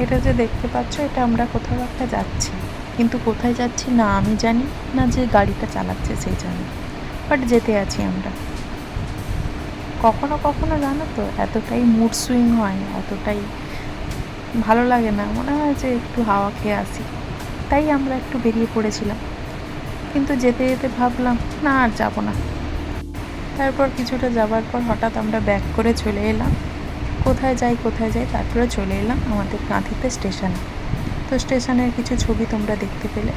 এটা যে দেখতে পাচ্ছ, এটা আমরা কোথাও একটা যাচ্ছি, কিন্তু কোথায় যাচ্ছি না আমি জানি, না যে গাড়িটা চালাচ্ছে সে জানে, বাট যেতে আছি আমরা। কখনো কখনো জানো তো এতটাই মুড সুইং হয়, এতটাই ভালো লাগে না, মনে হয় যে একটু হাওয়া খেয়ে আসি, তাই আমরা একটু বেরিয়ে পড়েছিলাম। কিন্তু যেতে যেতে ভাবলাম না আর যাবো না। তারপর কিছুটা যাবার পর হঠাৎ আমরা ব্যাক করে চলে এলাম, কোথায় যাই তারপরে চলে এলাম আমাদের কাঁথিতে স্টেশনে। তো স্টেশনের কিছু ছবি তোমরা দেখতে পেলে,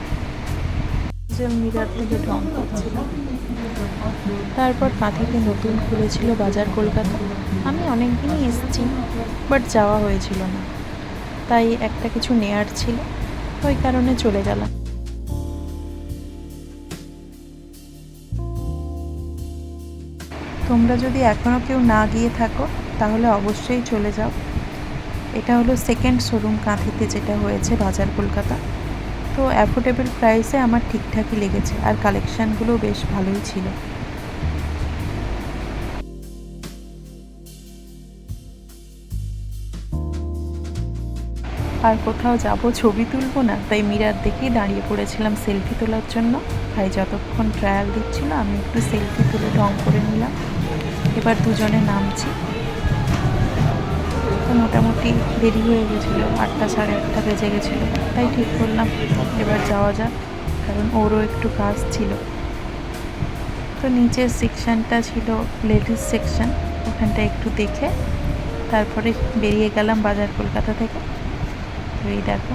মিরার থেকে ঢং করছিলাম। তারপর কাঁথিতে নতুন খুলেছিল বাজার কলকাতা। আমি অনেক দিনই এসেছি, বাট যাওয়া হয়েছিল না, তাই একটা কিছু নেয়ার ছিল, ওই কারণে চলে গেলাম। তোমরা যদি এখনও কেউ না গিয়ে থাকো তাহলে অবশ্যই চলে যাও। এটা হলো সেকেন্ড শোরুম কাঁথিতে যেটা হয়েছে বাজার কলকাতা। তো অ্যাফোর্ডেবল প্রাইসে আমার ঠিকঠাকই লেগেছে, আর কালেকশানগুলো বেশ ভালোই ছিল। আর কোথাও যাব ছবি তুলবো না, তাই মিরার দেখেই দাঁড়িয়ে পড়েছিলাম সেলফি তোলার জন্য। ভাই যতক্ষণ ট্রায়াল দিচ্ছিল আমি একটু সেলফি তুলে ঢং করে নিলাম। এবার দুজনে নামছি। তো মোটামুটি দেরি হয়ে গেছিলো, 8টা সাড়ে 8টা বেজে গেছিলো, তাই ঠিক করলাম এবার যাওয়া যাক, কারণ ওরও একটু কাজ ছিল। তো নিচের সেকশানটা ছিল লেডিস সেকশন, ওখানটা একটু দেখে তারপরে বেরিয়ে গেলাম বাজার কলকাতা থেকে। তো এই দেখো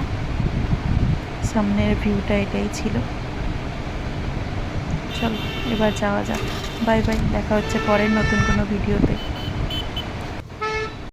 সামনের ভিউটা এটাই ছিল। চলো এবার যাওয়া যাক। বাই বাই, দেখা হচ্ছে পরের নতুন কোনো ভিডিওতে।